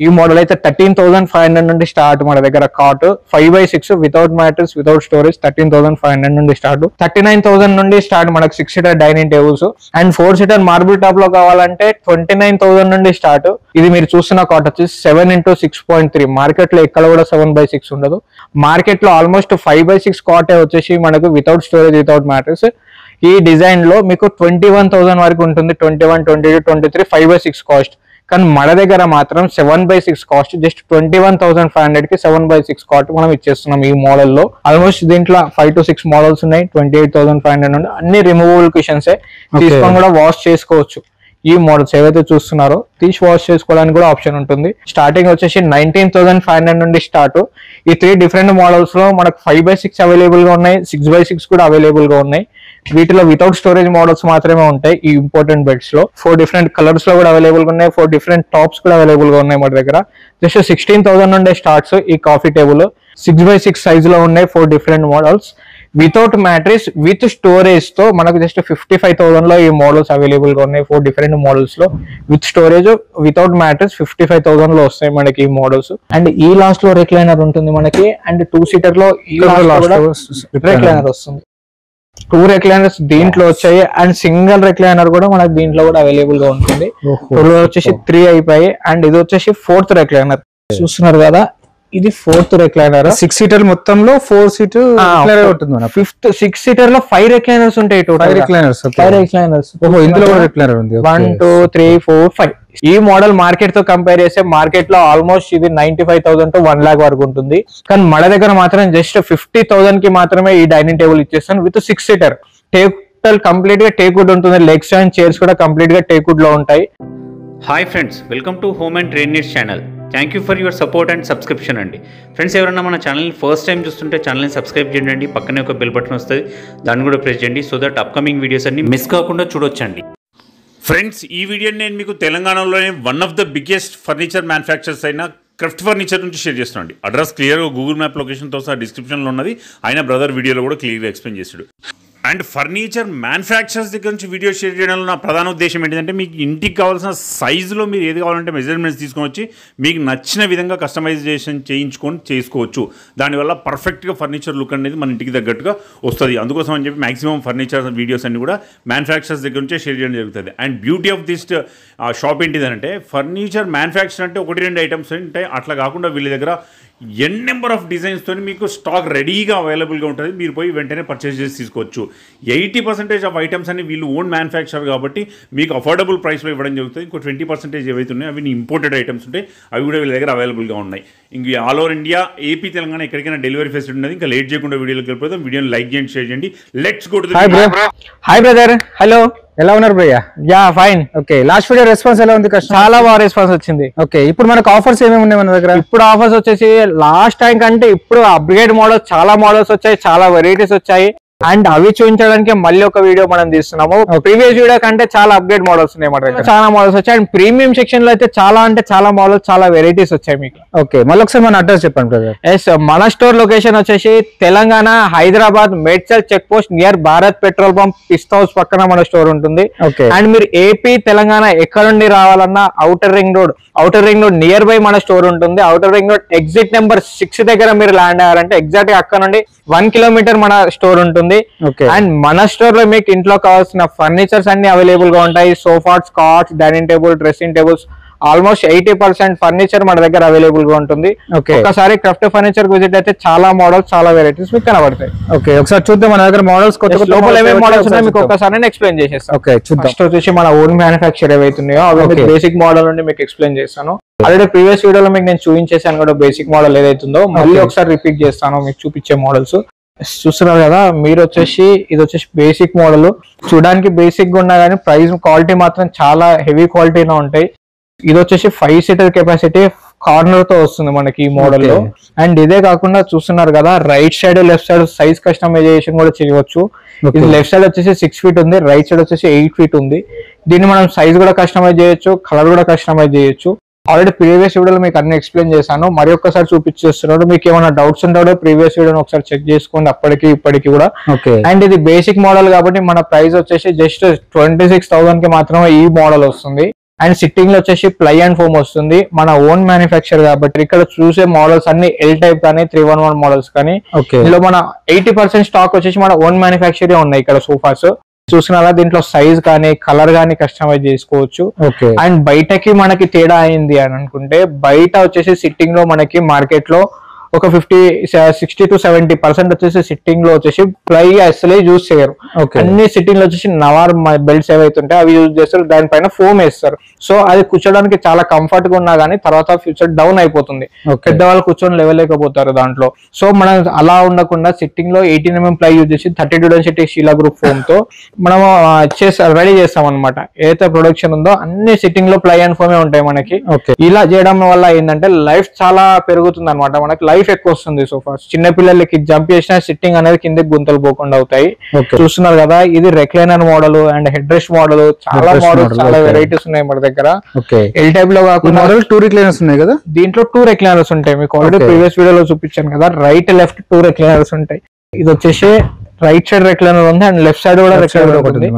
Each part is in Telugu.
ఈ మోడల్ అయితే 13,500 నుండి స్టార్ట్ మన దగ్గర cot 5x6 without mattress without storage 13,500 నుండి స్టార్ట్ 39,000 నుండి స్టార్ట్ మనకు 6 seater dining tables and 4 seater marble top లో కావాలంటే 29,000 నుండి స్టార్ట్. ఇది మీరు చూస్తున్న కాట్ వచ్చేసి 7x6.3. మార్కెట్ లో ఎక్కడ కూడా 7x6 ఉండదు. మార్కెట్ లో ఆల్మోస్ట్ 5x6 కాటే వచ్చేసి మనకు వితౌట్ స్టోరేజ్ వితౌట్ మ్యాట్రెస్. ఈ డిజైన్ లో మీకు 21,000 వరకు ఉంటుంది. 21, 22, 23 5x6 కాస్ట్. కానీ మన దగ్గర మాత్రం 7x6 కాస్ట్ జస్ట్ 21,500 కి 7x6 కాస్ట్ మనం ఇచ్చేస్తున్నాం ఈ మోడల్లో. ఆల్మోస్ట్ దీంట్లో 5 to 6 మోడల్స్ ఉన్నాయి. 28,500 నుండి అన్ని రిమూవబుల్ కుషన్స్ తీసుకొని కూడా వాష్ చేసుకోవచ్చు. ఈ మోడల్స్ ఏవైతే చూస్తున్నారో తీసి వాష్ చేసుకోవడానికి కూడా ఆప్షన్ ఉంటుంది. స్టార్టింగ్ వచ్చేసి 19,500 నుండి స్టార్ట్. ఈ 3 డిఫరెంట్ మోడల్స్ లో మనకు 5x6 అవైలబుల్ గా ఉన్నాయి, 6x6 కూడా అవైలబుల్ గా ఉన్నాయి. వీటిలో వితౌట్ స్టోరేజ్ మోడల్స్ మాత్రమే ఉంటాయి. ఈ ఇంపార్టెంట్ బెడ్స్ లో 4 డిఫరెంట్ కలర్స్ లో కూడా అవైలబుల్ గా ఉన్నాయి. 4 డిఫరెంట్ టాప్స్ కూడా అవైలబుల్ గా ఉన్నాయి మన దగ్గర. జస్ట్ 16,000 నుండి స్టార్ట్స్. ఈ కాఫీ టేబుల్ 6x6 సైజ్ లో ఉన్నాయి. 4 different models without mattress with storage తో మనకు జస్ట్ 55,000 లో ఈ మోడల్స్ అవైలబుల్ గా ఉన్నాయి. 4 డిఫరెంట్ మోడల్స్ లో విత్ స్టోరేజ్ వితౌట్ మ్యాట్రెస్ 55,000 లో వస్తాయి మనకి ఈ మోడల్స్. అండ్ ఈ లాస్ట్ లో రిక్లైనర్ ఉంటుంది మనకి. అండ్ 2 సీటర్ లో ఈ రిక్లైనర్ వస్తుంది. 2 రిక్లైనర్స్ దీంట్లో వచ్చాయి అండ్ సింగిల్ రిక్లైనర్ కూడా మనకి దీంట్లో కూడా అవైలబుల్ గా ఉంటుంది. వచ్చేసి 3 అయిపోయి అండ్ ఇది వచ్చేసి 4th రిక్లైనర్ చూస్తున్నారు కదా. ఇది 4th రిక్లైనర్. 6 సీటర్ మొత్తంలో 4 సీట్ ఉంటుంది. 5th 6 సీటర్ లో 5 రిక్లైనర్స్ ఉంటాయి. Total 5 recliners. 5 రిక్లైనర్స్. ఇందులో కూడా రిక్లైనర్ ఉంది. 1, 2, 3, 4, 5. ఈ మోడల్ మార్కెట్ తో కంపేర్ చేస్తే మార్కెట్ లో ఆల్మోస్ట్ ఇది 95,000 to 1 lakh వరకు ఉంటుంది. కానీ మన దగ్గర మాత్రం జస్ట్ 50,000 కి మాత్రమే ఈ డైనింగ్ టేబుల్ ఇచ్చేస్తాను విత్ 6 సీటర్. టేబుల్ కంప్లీట్ గా టేక్వుడ్ ఉంటుంది. లెగ్స్ అండ్ చైర్స్ కూడా కంప్లీట్ గా టేక్వుడ్ లో ఉంటాయి. Hi friends, welcome to home and trade needs channel. Thank you for your support and subscription అండి. ఫ్రెండ్స్, ఎవరైనా మన ఛానల్ని ఫస్ట్ టైం చూస్తుంటే ఛానల్ని సబ్స్క్రైబ్ చేయండి. పక్కనే ఒక బెల్ బటన్ వస్తుంది, దాన్ని కూడా ప్రెస్ చేయండి. సో దట్ అప్కమింగ్ వీడియోస్ అన్ని మిస్ కాకుండా చూడొచ్చండి. ఫ్రెండ్స్, ఈ వీడియోని నేను మీకు తెలంగాణలోనే one of the biggest furniture manufactures అయిన క్రాఫ్ట్ ఫర్నిచర్ నుంచి షేర్ చేస్తున్నాండి. అడ్రస్ క్లియర్గా గూగుల్ మ్యాప్ లొకేషన్తో సహా డిస్క్రిప్షన్లో ఉన్నది. ఆయన బ్రదర్ వీడియోలో కూడా క్లియర్గా ఎక్స్ప్లెయిన్ చేశాడు. అండ్ ఫర్నిచర్ మ్యానుఫ్యాక్చర్స్ దగ్గర నుంచి వీడియో షేర్ చేయడంలో నా ప్రధాన ఉద్దేశం ఏంటంటే మీకు ఇంటికి కావాల్సిన సైజులో మీరు ఏది కావాలంటే మెజర్మెంట్స్ తీసుకొని వచ్చి మీకు నచ్చిన విధంగా కస్టమైజేషన్ చేయించుకొని చేసుకోవచ్చు. దానివల్ల పర్ఫెక్ట్గా ఫర్నిచర్ లుక్ అనేది మన ఇంటికి తగ్గట్టుగా వస్తుంది. అందుకోసం అని చెప్పి మ్యాక్సిమం ఫర్నిచర్ వీడియోస్ అన్ని కూడా మ్యానుఫ్యాక్చర్స్ దగ్గర నుంచే షేర్ చేయడం జరుగుతుంది. And beauty of this shop ఏంటిదంటే ఫర్నిచర్ మ్యానుఫ్యాక్చర్ అంటే 1-2 ఐటమ్స్ ఉంటాయి. అట్లా కాకుండా వీళ్ళ దగ్గర ఎన్ నెంబర్ ఆఫ్ డిజైన్స్తో మీకు స్టాక్ రెడీగా అవైలబుల్గా ఉంటుంది. మీరు పోయి వెంటనే పర్చేస్ చేసి తీసుకోవచ్చు. 80% ఆఫ్ ఐటమ్స్ అన్ని వీళ్ళు ఓన్ మ్యానుఫ్యాక్చర్ కాబట్టి మీకు అఫోర్డబుల్ ప్రైస్లో ఇవ్వడం జరుగుతుంది. ఇంకో 20% ఏవైతే ఉన్నాయో అవి ఇంపోర్టెడ్ ఐటమ్స్ ఉంటాయి. అవి కూడా వీళ్ళ దగ్గర అవైలబుల్గా ఉన్నాయి. ఇంక all over India, AP, Telangana ఎక్కడికైనా డెలివరీ ఫెసిలిటీ ఉన్నది. ఇంకా లేట్ చేయకుండా వీడియోలోకి వెళ్ళిపోతాం. వీడియోని లైక్ చేయండి, షేర్ చేయండి. Let's go to the hi brother. Hello, ఎలా ఉన్నారు భయ్య? Yeah fine. Okay, last video response ఎలా ఉంది? చాలా బాగా రెస్పాన్స్ వచ్చింది. ఓకే, ఇప్పుడు మనకు ఆఫర్స్ ఏమేమి ఉన్నాయి మన దగ్గర? ఇప్పుడు ఆఫర్స్ వచ్చేసి లాస్ట్ టైం కంటే ఇప్పుడు అప్గ్రేడ్ మోడల్స్ చాలా మోడల్స్ వచ్చాయి, చాలా వెరైటీస్ వచ్చాయి. అండ్ అవి చూపించడానికి మళ్ళీ ఒక వీడియో మనం తీస్తున్నాము. ప్రీవియస్ వీడియో కంటే చాలా అప్గ్రేడ్ మోడల్స్ ఉన్నాయి మన దగ్గర. చాలా మోడల్స్ వచ్చాయి. అండ్ ప్రీమియం సెక్షన్ లో అయితే చాలా అంటే చాలా మోడల్స్, చాలా వెరైటీస్ వచ్చాయి మీకు. ఓకే, మళ్ళీ ఒకసారి మన అడ్రస్ చెప్పండి బ్రదర్. ఎస్, మన స్టోర్ లొకేషన్ వచ్చేసి Telangana, Hyderabad, Medchal check post near Bharat petrol pump, Pista House పక్కన మన స్టోర్ ఉంటుంది. అండ్ మీరు ఏపీ, తెలంగాణ ఎక్కడ నుండి రావాలన్నా outer ring road near by మన స్టోర్ ఉంటుంది. Outer ring road exit number 6 దగ్గర మీరు ల్యాండ్ అయ్యారంటే ఎగ్జాక్ట్ గా అక్కడ నుండి 1 కిలోమీటర్ మన స్టోర్ ఉంటుంది. అండ్ మన స్టోర్ లో మీకు ఇంట్లో కావాల్సిన ఫర్నిచర్స్ అన్ని అవైలబుల్ గా ఉంటాయి. Sofas, cots, dining table, dressing tables, almost 80% furniture మన దగ్గర అవైలబుల్ గా ఉంటుంది. ఒకసారి క్రాఫ్ట్ ఫర్నిచర్ విజిట్ అయితే చాలా మోడల్స్, చాలా వెరైటీస్ మీకు కనబడతాయి. ఓకే, ఒకసారి చూద్దాం మన దగ్గర మోడల్స్. లోపల ఏమేమి మోడల్స్ ఉన్నాయో మీకు ఒకసారి నేను ఎక్స్ప్లెయిన్ చేసేస్తాను. ఓకే, చూద్దాం. ఫస్ట్ వచ్చేసి మన ఓన్ మ్యానుఫ్యాక్చర్ ఏవైతున్నాయో అవి బేసిక్ మోడల్ నుండి మీకు ఎక్స్ప్లెయిన్ చేస్తాను. ఆల్రెడీ ప్రీవియస్ వీడియోలో మీకు నేను చూపించేసాను కూడా బేసిక్ మోడల్ ఏదైతుందో. మళ్ళీ ఒకసారి రిపీట్ చేస్తాను మీకు చూపించే మోడల్స్. చూస్తున్నారు కదా, మీరు వచ్చేసి ఇది వచ్చేసి బేసిక్ మోడల్. చూడడానికి బేసిక్ గా ఉన్నా కానీ ప్రైస్ క్వాలిటీ మాత్రం చాలా హెవీ క్వాలిటీలో ఉంటాయి. ఇది వచ్చేసి 5 సీటర్ కెపాసిటీ కార్నర్ తో వస్తుంది మనకి ఈ మోడల్ లో. అండ్ ఇదే కాకుండా చూస్తున్నారు కదా, right side left side size customisation కూడా చేయవచ్చు. ఇది లెఫ్ట్ సైడ్ వచ్చేసి 6 feet ఉంది, రైట్ సైడ్ వచ్చేసి 8 feet ఉంది. దీన్ని మనం సైజ్ కూడా కస్టమైజ్ చేయొచ్చు, కలర్ కూడా కస్టమైజ్ చేయొచ్చు. ఆల్రెడీ ప్రీవియస్ వీడియోలో మీకు అన్ని ఎక్స్ప్లెయిన్ చేశాను. మరి ఒక్కసారి చూపించేస్తున్నాడు. మీకు ఏమైనా డౌట్స్ ఉంటాడో ప్రీవియస్ వీడియోని ఒకసారి చెక్ చేసుకోండి, అప్పటికి ఇప్పటికి కూడా. అండ్ ఇది బేసిక్ మోడల్ కాబట్టి మన ప్రైస్ వచ్చేసి జస్ట్ 26,000 కి మాత్రమే ఈ మోడల్ వస్తుంది. అండ్ సిట్టింగ్ లో వచ్చేసి ప్లై అండ్ ఫోమ్ వస్తుంది, మన ఓన్ మ్యానుఫ్యాక్చర్ కాబట్టి ఇక్కడ చూసే మోడల్స్ అన్ని ఎల్ టైప్ కానీ 311 మోడల్స్ కానీ ఇందులో మన 80% స్టాక్ వచ్చేసి మన ఓన్ మ్యానుఫ్యాక్చర్ ఉన్నాయి ఇక్కడ సోఫాస్. చూసినారా దీంట్లో సైజ్ కానీ కలర్ కానీ కస్టమైజ్ చేసుకోవచ్చు. అండ్ బయటకి మనకి తేడా అయింది అని అనుకుంటే బయట వచ్చేసి సిట్టింగ్ లో మనకి మార్కెట్ లో ఒక 60 to 70% వచ్చేసి సిట్టింగ్ లో వచ్చేసి ప్లై అసలే యూజ్ చేయరు. అన్ని సిట్టింగ్ లో వచ్చేసి నవార్ బెల్ట్స్ ఏవైతుంటే అవి యూజ్ చేస్తారు, దానిపైన ఫోమ్ వేస్తారు. సో అది కూర్చోడానికి చాలా కంఫర్ట్ గా ఉన్నా గానీ తర్వాత ఫ్యూచర్ డౌన్ అయిపోతుంది, పెద్దవాళ్ళు కూర్చొని లేవలేకపోతారు దాంట్లో. సో మనం అలా ఉండకుండా సిట్టింగ్ లో 18 mm ప్లై యూజ్ చేసి 32 density షీలా గ్రూప్ ఫోమ్ తో మనం రెడీ చేస్తాం అనమాట. ఏదైతే ప్రొడక్షన్ ఉందో అన్ని సిట్టింగ్ లో ప్లై అండ్ ఫోమే ఉంటాయి మనకి. ఇలా చేయడం వల్ల ఏంటంటే లైఫ్ చాలా పెరుగుతుంది అనమాట, మనకి లైఫ్ ఎక్కువ వస్తుంది. సోఫాస్ చిన్న పిల్లలకి జంప్ చేసిన సిట్టింగ్ అనేది కిందకి గుంతలు పోకుండా అవుతాయి. చూస్తున్నారు కదా ఇది recliner model and head rest model, చాలా మోడల్స్ చాలా వెరైటీస్ ఉన్నాయి మన దగ్గర. ఎల్ టైప్ లో కాకుండా 2 రిక్లైనర్స్ ఉన్నాయి కదా, దీంట్లో 2 రెక్లైనర్స్ ఉంటాయి. మీకు ఆల్రెడీ ప్రీవియస్ వీడియోలో చూపించాను కదా, రైట్ లెఫ్ట్ 2 రెక్లైనర్స్ ఉంటాయి. ఇది వచ్చేసి రైట్ సైడ్ రెక్లైనర్ ఉంది అండ్ లెఫ్ట్ సైడ్ కూడా రెక్లైనర్ ఉంటుంది.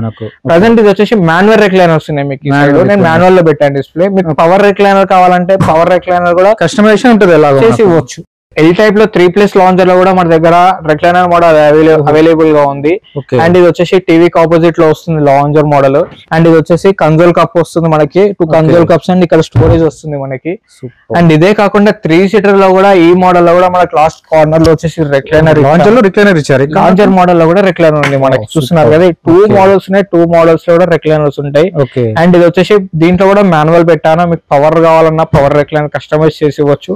ప్రజెంట్ ఇది వచ్చేసి మాన్యువల్ రెక్లైనర్స్ ఉన్నాయి మీకు. నేను మాన్యువల్ లో పెట్టాను డిస్ప్లే. మీకు పవర్ రెక్లైనర్ కావాలంటే పవర్ రెక్లైనర్ కూడా కస్టమైజేషన్ ఉంటుంది, ఎలా చేసి ఇవ్వచ్చు. ఎల్ టైప్ లో 3+ లాంచర్ లో కూడా మన దగ్గర రెక్లైనర్ మోడల్ అవైలబుల్ గా ఉంది. అండ్ ఇది వచ్చేసి టీవీకి ఆపోజిట్ లో వస్తుంది లాంచర్ మోడల్. అండ్ ఇది వచ్చేసి కన్సోల్ కప్ వస్తుంది మనకి, 2 కన్సోల్ కప్స్ అండ్ ఇక్కడ స్టోరేజ్ వస్తుంది మనకి. అండ్ ఇదే కాకుండా 3 సీటర్ లో కూడా ఈ మోడల్ లో కూడా మనకి లాస్ట్ కార్నర్ లో వచ్చేసి రెక్లైనర్ ఇచ్చారు. లాంచర్ మోడల్ లో కూడా రెక్లైనర్ ఉంది మనకి. చూస్తున్నారు కదా 2 మోడల్స్ ఉన్నాయి, 2 మోడల్స్ లో కూడా రెక్లైనర్స్ ఉంటాయి. అండ్ ఇది వచ్చేసి దీంట్లో కూడా మాన్యువల్ పెట్టాను, మీకు పవర్ కావాలన్నా పవర్ రెక్లైనర్ కస్టమైజ్ చేసి ఇవ్వచ్చు.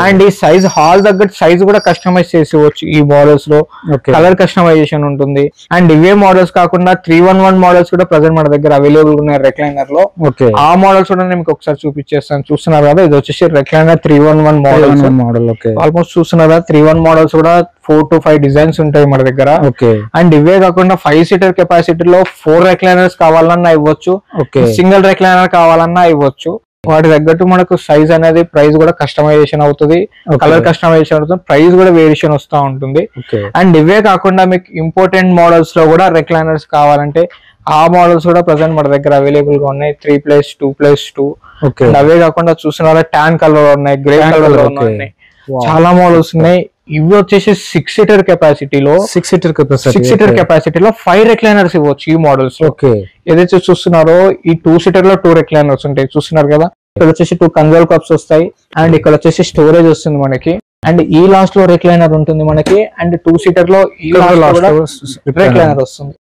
అండ్ ఈ సైజ్ హాల్ తగ్గట్టు సైజ్ కూడా కస్టమైజ్ చేసివచ్చు ఈ మోడల్స్ లో. కలర్ కస్టమైజేషన్ ఉంటుంది. అండ్ ఇవే మోడల్స్ కాకుండా 311 మోడల్స్ కూడా ప్రెసెంట్ మన దగ్గర అవైలబుల్ ఉన్నాయి రెక్లైనర్ లో. ఆ మోడల్స్ కూడా నేను మీకు ఒకసారి చూపించేస్తాను. చూస్తున్నారు కదా ఇది వచ్చేసి రెక్లైనర్ 311 మోడల్. ఆల్మోస్ట్ చూస్తున్నారా 311 మోడల్స్ కూడా 4 to 5 డిజైన్స్ ఉంటాయి మన దగ్గర. అండ్ ఇవే కాకుండా 5 సీటర్ కెపాసిటీ లో 4 రెక్లైనర్స్ కావాలన్నా ఇవ్వచ్చు, సింగిల్ రెక్లైనర్ కావాలన్నా ఇవ్వచ్చు. వాటి తగ్గట్టు మనకు సైజ్ అనేది ప్రైస్ కూడా కస్టమైజేషన్ అవుతుంది, కలర్ కస్టమైజేషన్ అవుతుంది, ప్రైస్ కూడా వేరియేషన్ వస్తూ ఉంటుంది. అండ్ ఇవే కాకుండా మీకు ఇంపార్టెంట్ మోడల్స్ లో కూడా రెక్లైనర్స్ కావాలంటే ఆ మోడల్స్ కూడా ప్రెసెంట్ మన దగ్గర అవైలబుల్ గా ఉన్నాయి. 3+, 2+2. అవే కాకుండా చూసిన టాన్ కలర్ ఉన్నాయి, గ్రే కలర్ ఉన్నాయి, చాలా మోడల్స్ ఉన్నాయి. ఇవి వచ్చేసి 6 సీటర్ కెపాసిటీలో 6 సీటర్ కెపాసిటీలో 5 రెక్లైనర్స్ ఇవ్వచ్చు ఈ మోడల్స్. ఏదైతే చూస్తున్నారో ఈ 2 సీటర్ లో 2 రెక్లైనర్స్ ఉంటాయి. చూస్తున్నారు కదా ఇక్కడ వచ్చేసి 2 కన్సోల్ కప్స్ వస్తాయి అండ్ ఇక్కడ వచ్చేసి స్టోరేజ్ వస్తుంది మనకి. అండ్ ఈ లాస్ట్ లో రెక్లైనర్ ఉంటుంది మనకి. అండ్ 2 సీటర్ లో ఈ రెక్లైనర్ వస్తుంది.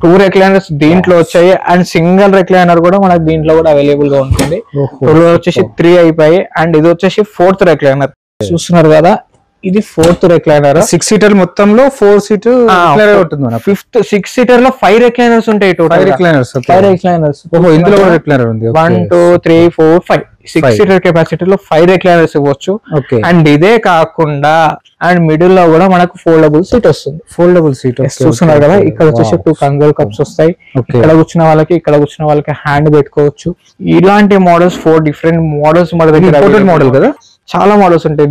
2 రెక్లైనర్స్ దీంట్లో వచ్చాయి అండ్ సింగిల్ రెక్లైనర్ కూడా మనకి దీంట్లో కూడా అవైలబుల్ గా ఉంటుంది. వచ్చేసి 3 అయిపోయి అండ్ ఇది వచ్చేసి 4th రెక్లైనర్. చూస్తున్నారు కదా ఇది 4th రెక్లైనర్. 6 సీటర్ మొత్తంలో 4 సీట్ ఉంటుంది. 6 సీటర్ లో 5 రెక్లైనర్స్ ఉంటాయి. 5 రెక్లైనర్స్ ఇందులో కూడా రెక్లైనర్ ఉంది. 1 2 3 4 5 6 సీటర్ కెపాసిటీలో 5 రెక్లైనర్స్ ఇవ్వచ్చు. అండ్ ఇదే కాకుండా అండ్ మిడిల్ లో కూడా మనకు ఫోల్డబుల్ సీట్ వస్తుంది. ఫోల్డబుల్ సీట్ చూస్తున్నారు కదా ఇక్కడ వచ్చేసి 2 కన్సోల్ కప్స్ వస్తాయి. ఇక్కడ కూర్చున్న వాళ్ళకి హ్యాండ్ పెట్టుకోవచ్చు. ఇలాంటి మోడల్స్ 4 డిఫరెంట్ మోడల్స్ మన దగ్గర మోడల్ కదా, చాలా మోడల్స్ ఉంటాయి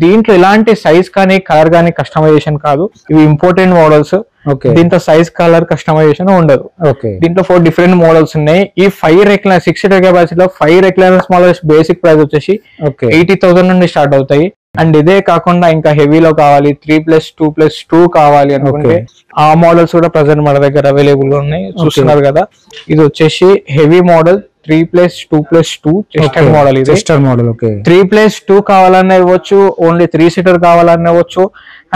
దీంట్లో ఎలాంటి సైజ్ కానీ కలర్ కానీ కస్టమైజేషన్ కాదు. ఇవి ఇంపార్టెంట్ మోడల్స్. దీంట్లో సైజ్ కలర్ కస్టమైజేషన్ ఉండదు. దీంట్లో 4 డిఫరెంట్ మోడల్స్ ఉన్నాయి. ఈ 5 రెక్లైనర్ 6 సీటర్ కెపాసిటీలో 5 రెక్లైనర్స్ మోడల్స్ బేసిక్ ప్రైస్ వచ్చేసి 80,000 నుండి స్టార్ట్ అవుతాయి. అండ్ ఇదే కాకుండా ఇంకా హెవీలో కావాలి 3+, 2+2 కావాలి అనుకుంటే ఆ మోడల్స్ కూడా ప్రెసెంట్ మన దగ్గర అవైలబుల్ గా ఉన్నాయి. చూస్తున్నారు కదా ఇది వచ్చేసి హెవీ మోడల్ 3+, 2+2 చెస్టర్ మోడల్. ఇది 3+2 కావాలన్నా ఇవ్వచ్చు, ఓన్లీ 3 సీటర్ కావాలన్నా ఇవ్వచ్చు.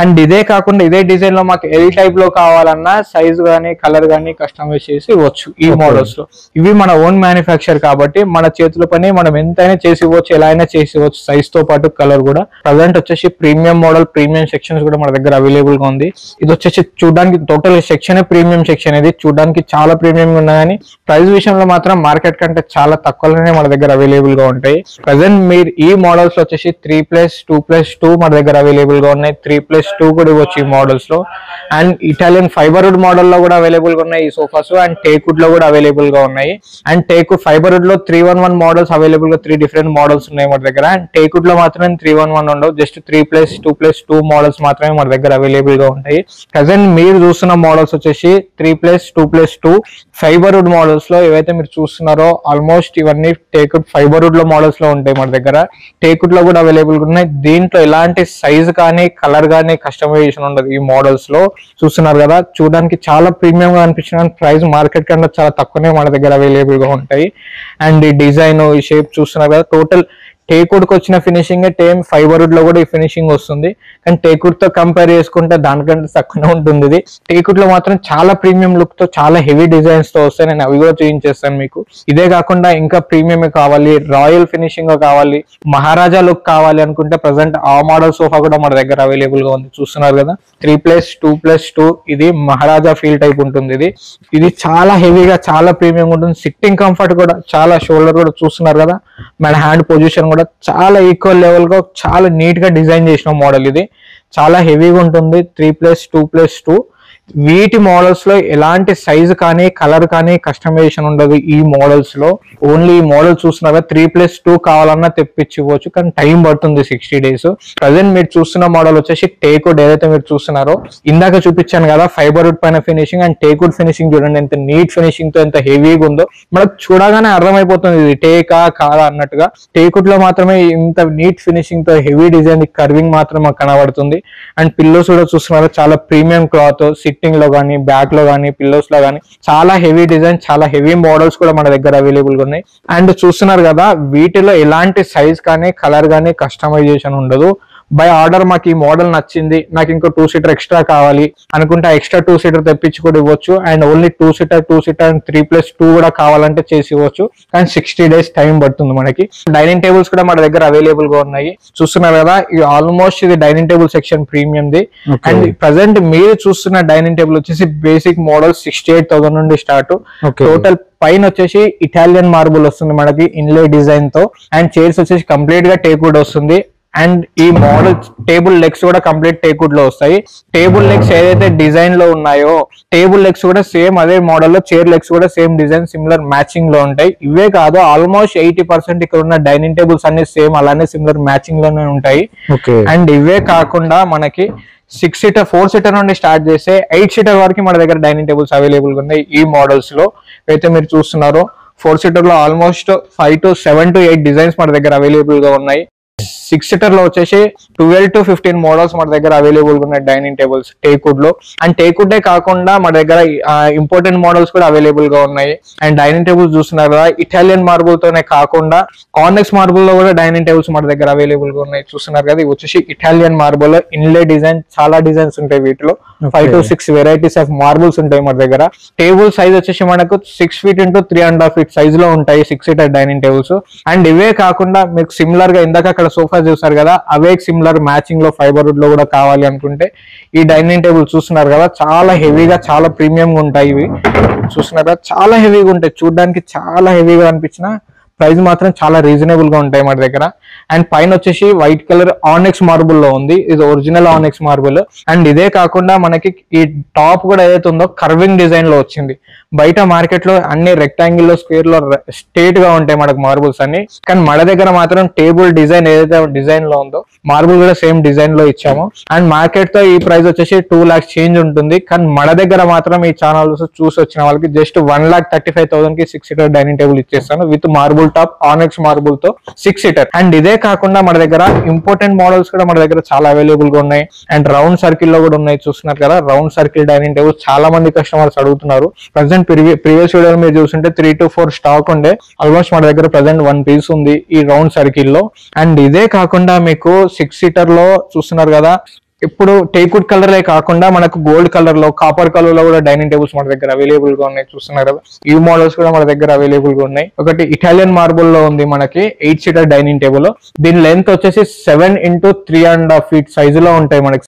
అండ్ ఇదే కాకుండా ఇదే డిజైన్ లో మాకు ఎల్ టైప్ లో కావాలన్నా సైజ్ గానీ కలర్ గానీ కస్టమైజ్ చేసి ఇవ్వచ్చు ఈ మోడల్స్ లో. ఇవి మన ఓన్ మ్యానుఫ్యాక్చర్ కాబట్టి మన చేతుల పని మనం ఎంతైనా చేసి ఇవ్వచ్చు, ఎలా అయినా చేసి ఇవ్వచ్చు, సైజ్ తో పాటు కలర్ కూడా. ప్రజెంట్ వచ్చేసి ప్రీమియం మోడల్ ప్రీమియం సెక్షన్స్ కూడా మన దగ్గర అవైలబుల్ గా ఉంది. ఇది వచ్చేసి చూడడానికి టోటల్ సెక్షన్ ప్రీమియం సెక్షన్. ఇది చూడడానికి చాలా ప్రీమియం గా ఉన్నదని ప్రైస్ విషయంలో మాత్రం మార్కెట్ కంటే చాలా తక్కువలోనే మన దగ్గర అవైలబుల్ గా ఉంటాయి. ప్రజెంట్ మీరు ఈ మోడల్స్ లో వచ్చేసి 3+, 2+2 మన దగ్గర అవైలబుల్ గా ఉన్నాయి. 3+2 కూడా ఇవ్వచ్చు ఈ మోడల్స్ లో. అండ్ ఇటాలియన్ ఫైబర్వుడ్ మోడల్ లో కూడా అవైలబుల్ గా ఉన్నాయి ఈ సోఫాస్. అండ్ టేక్వుడ్ లో కూడా అవైలబుల్ గా ఉన్నాయి. అండ్ టేక్వుడ్ ఫైబర్వుడ్ లో 311 మోడల్స్ అవైలబుల్ గా 3 డిఫరెంట్ మోడల్స్ ఉన్నాయి మన దగ్గర. అండ్ టేక్వుడ్ లో మాత్రమే 311 ఉండవు, జస్ట్ 3+, 2+2 మోడల్స్ మాత్రమే మన దగ్గర అవైలబుల్ గా ఉంటాయి. ప్రజెంట్ మీరు చూస్తున్న మోడల్స్ వచ్చేసి 3+, 2+2 ఫైబర్వుడ్ మోడల్స్ లో ఏవైతే మీరు చూస్తున్నారో ఆ ఆల్మోస్ట్ ఇవన్నీ టేక్వుడ్ ఫైబర్ వుడ్ లో మోడల్స్ లో ఉంటాయి మన దగ్గర. టేక్వుడ్ లో కూడా అవైలబుల్ ఉన్నాయి. దీంట్లో ఎలాంటి సైజ్ కానీ కలర్ కానీ కస్టమైజేషన్ ఉండదు ఈ మోడల్స్ లో. చూస్తున్నారు కదా, చూడడానికి చాలా ప్రీమియం గా అనిపించిన ప్రైస్ మార్కెట్ కన్నా చాలా తక్కువనే మన దగ్గర అవైలబుల్ గా ఉంటాయి. అండ్ ఈ డిజైన్ ఈ షేప్ చూస్తున్నారు కదా, టోటల్ టేక్వుడ్ కి వచ్చిన ఫినిషింగ్ ఫైబర్ వుడ్ లో కూడా ఈ ఫినిషింగ్ వస్తుంది. కానీ టేక్వుడ్ తో కంపేర్ చేసుకుంటే దానికంటే తక్కువనే ఉంటుంది ఇది. టేక్వుడ్ లో మాత్రం చాలా ప్రీమియం లుక్ తో చాలా హెవీ డిజైన్స్ తో వస్తాయి. నేను అవి కూడా చూపించేస్తాను మీకు. ఇదే కాకుండా ఇంకా ప్రీమియం కావాలి, రాయల్ ఫినిషింగ్ కావాలి, మహారాజా లుక్ కావాలి అనుకుంటే ప్రజెంట్ ఆ మోడల్ సోఫా కూడా మన దగ్గర అవైలబుల్ గా ఉంది. చూస్తున్నారు కదా, 3+2+2 ఇది మహారాజా ఫీల్ టైప్ ఉంటుంది. ఇది చాలా హెవీగా చాలా ప్రీమియం ఉంటుంది. సిట్టింగ్ కంఫర్ట్ కూడా చాలా, షోల్డర్ కూడా చూస్తున్నారు కదా, మన హ్యాండ్ పొజిషన్ కూడా చాలా ఈక్వల్ లెవెల్ గా చాలా నీట్ గా డిజైన్ చేసిన మోడల్ ఇది. చాలా హెవీగా ఉంటుంది. 3+2+2 వీటి మోడల్స్ లో ఎలాంటి సైజ్ కానీ కలర్ కానీ కస్టమైజేషన్ ఉండదు ఈ మోడల్స్ లో. ఓన్లీ ఈ మోడల్ చూస్తున్నారా 3+2 కావాలన్నా తెప్పించుకోవచ్చు, కానీ టైం పడుతుంది 60 days. ప్రజెంట్ మీరు చూస్తున్న మోడల్ వచ్చేసి టేక్వుడ్. ఏదైతే మీరు చూస్తున్నారో ఇందాక చూపించాను కదా ఫైబర్ వుడ్ పైన ఫినిషింగ్ అండ్ టేక్వుడ్ ఫినిషింగ్ చూడండి ఎంత నీట్ ఫినిషింగ్ తో ఎంత హెవీగా ఉందో. మనకు చూడగానే అర్థమైపోతుంది ఇది టేకా కాదా అన్నట్టుగా. టేక్వుడ్ లో మాత్రమే ఇంత నీట్ ఫినిషింగ్ తో హెవీ డిజైన్ కర్వింగ్ మాత్రం మాకు కనబడుతుంది. అండ్ పిల్లోస్ కూడా చూస్తున్నారో చాలా ప్రీమియం క్లాత్, సిట్టింగ్ లో కానీ బ్యాక్ లో కానీ పిల్లోస్ లో కానీ చాలా హెవీ డిజైన్, చాలా హెవీ మోడల్స్ కూడా మన దగ్గర అవైలబుల్ గా ఉన్నాయి. అండ్ చూస్తున్నారు కదా, వీటిలో ఎలాంటి సైజ్ కానీ కలర్ కానీ కస్టమైజేషన్ ఉండదు. బై ఆర్డర్ మాకు ఈ మోడల్ నచ్చింది, నాకు ఇంకో 2-seater ఎక్స్ట్రా కావాలి అనుకుంటే ఎక్స్ట్రా 2-seater తెప్పించి కూడా ఇవ్వచ్చు. అండ్ ఓన్లీ 2-seater అండ్ 3+2 కూడా కావాలంటే చేసి ఇవ్వచ్చు. కానీ 60 days టైం పడుతుంది మనకి. డైనింగ్ టేబుల్స్ కూడా మన దగ్గర అవైలబుల్ గా ఉన్నాయి. చూస్తున్నారు కదా, ఇది ఆల్మోస్ట్ ఇది dining table section premium the. And present మీరు చూస్తున్న డైనింగ్ టేబుల్ వచ్చేసి బేసిక్ మోడల్ 68,000 నుండి స్టార్ట్. టోటల్ పైన వచ్చేసి ఇటాలియన్ మార్బుల్ వస్తుంది మనకి ఇన్లే డిజైన్ తో. అండ్ చైర్స్ వచ్చేసి కంప్లీట్ గా టేక్వుడ్ వస్తుంది. అండ్ ఈ మోడల్ టేబుల్ లెగ్స్ కూడా కంప్లీట్ టేక్వుడ్ లో వస్తాయి. టేబుల్ లెగ్స్ ఏదైతే డిజైన్ లో ఉన్నాయో టేబుల్ లెగ్స్ కూడా సేమ్ అదే మోడల్ లో, చైర్ లెగ్స్ కూడా సేమ్ డిజైన్ సిమిలర్ మ్యాచింగ్ లో ఉంటాయి. ఇవే కాదు ఆల్మోస్ట్ 80% ఇక్కడ ఉన్న డైనింగ్ టేబుల్స్ అన్ని సేమ్ అలానే సిమిలర్ మ్యాచింగ్ లోనే ఉంటాయి. అండ్ ఇవే కాకుండా మనకి 6-seater 4-seater నుండి స్టార్ట్ చేస్తే 8-seater వరకు మన దగ్గర డైనింగ్ టేబుల్స్ అవైలబుల్ గా ఉన్నాయి ఈ మోడల్స్ లో. అయితే మీరు చూస్తున్నారో 4-seater లో ఆల్మోస్ట్ 7 to 8 డిజైన్స్ మన దగ్గర అవైలబుల్ గా ఉన్నాయి. 6-seater లో వచ్చేసి 12 to 15 మోడల్స్ మన దగ్గర అవైలబుల్ గా ఉన్నాయి డైనింగ్ టేబుల్స్ టేక్వుడ్ లో. అండ్ టేక్వుడ్ కాకుండా మన దగ్గర ఇంపార్టెంట్ మోడల్స్ కూడా అవైలబుల్ గా ఉన్నాయి. అండ్ డైనింగ్ టేబుల్స్ చూస్తున్నారు కదా, ఇటాలియన్ మార్బుల్ తోనే కాకుండా కాన్వెక్స్ మార్బుల్ లో కూడా డైనింగ్ టేబుల్స్ మన దగ్గర అవైలబుల్ గా ఉన్నాయి. చూస్తున్నారు కదా, ఇది వచ్చేసి ఇటాలియన్ మార్బుల్ ఇన్లే డిజైన్, చాలా డిజైన్స్ ఉంటాయి వీటిలో. 5 to 6 వెరైటీస్ ఆఫ్ మార్బుల్స్ ఉంటాయి మన దగ్గర. టేబుల్ సైజ్ వచ్చేసి మనకు 6 feet into 3.5 feet సైజ్ లో ఉంటాయి 6-seater డైనింగ్ టేబుల్స్. అండ్ ఇవే కాకుండా మీకు సిమిలర్ గా ఇందాక అక్కడ సోఫా చూసారు కదా, అవే సిమిలర్ మ్యాచింగ్ లో ఫైబర్ వుడ్ లో కూడా కావాలి అనుకుంటే ఈ డైనింగ్ టేబుల్ చూస్తున్నారు కదా, చాలా హెవీగా చాలా ప్రీమియం గా ఉంటాయి. ఇవి చూస్తున్నారు కదా, చాలా హెవీగా ఉంటాయి. చూడడానికి చాలా హెవీగా అనిపించిన ప్రైస్ మాత్రం చాలా రీజనబుల్ గా ఉంటాయి మన దగ్గర. అండ్ పైన వచ్చేసి వైట్ కలర్ ఆనెక్స్ మార్బుల్ లో ఉంది, ఇది ఒరిజినల్ ఆనెక్స్ మార్బుల్. అండ్ ఇదే కాకుండా మనకి ఈ టాప్ కూడా ఏదైతే ఉందో కర్వింగ్ డిజైన్ లో వచ్చింది. బయట మార్కెట్ లో అన్ని రెక్టాంగిల్ లో స్క్వేర్ లో స్ట్రేట్ గా ఉంటాయి మనకు మార్బుల్స్ అన్ని, కానీ మన దగ్గర మాత్రం టేబుల్ డిజైన్ ఏదైతే డిజైన్ లో ఉందో మార్బుల్ కూడా సేమ్ డిజైన్ లో ఇచ్చాము. అండ్ మార్కెట్ తో ఈ ప్రైస్ వచ్చేసి 2 lakhs చేంజ్ ఉంటుంది. కానీ మన దగ్గర మాత్రం ఈ ఛానల్ చూసి వచ్చిన వాళ్ళకి జస్ట్ 1,35,000 కి 6-seater డైనింగ్ టేబుల్ ఇచ్చేస్తాను విత్ మార్బుల్ టాప్ ఆనెక్స్ మార్బుల్ తో 6-seater. అండ్ ఇదే కాకుండా మన దగ్గర ఇంపార్టెంట్ మోడల్స్ కూడా మన దగ్గర చాలా అవైలబుల్ గా ఉన్నాయి. అండ్ రౌండ్ సర్కిల్ లో కూడా ఉన్నాయి. చూస్తున్నారు కదా, రౌండ్ సర్కిల్ డైనింగ్ టేబుల్ చాలా మంది కస్టమర్స్ అడుగుతున్నారు. ప్రెసెంట్ ప్రీవియస్ వీడియో మీరు చూస్తుంటే 3 to 4 స్టాక్ ఉండే, ఆల్మోస్ట్ మన దగ్గర ప్రెసెంట్ 1 piece ఉంది ఈ రౌండ్ సర్కిల్ లో. అండ్ ఇదే కాకుండా మీకు 6-seater లో చూస్తున్నారు కదా, ఇప్పుడు టేక్వుడ్ కలర్ కాకుండా మనకు గోల్డ్ కలర్ లో కాపర్ కలర్ లో కూడా డైనింగ్ టేబుల్స్ మన దగ్గర అవైలబుల్ గా ఉన్నాయి. చూస్తున్నారు కదా, ఈ మోడల్స్ కూడా మన దగ్గర అవైలబుల్ గా ఉన్నాయి. ఒకటి ఇటాలియన్ మార్బుల్ లో ఉంది మనకి 8-seater డైనింగ్ టేబుల్. దీని లెంత్ వచ్చేసి 7 into 3.5 feet సైజు లో ఉంటాయి మనకి.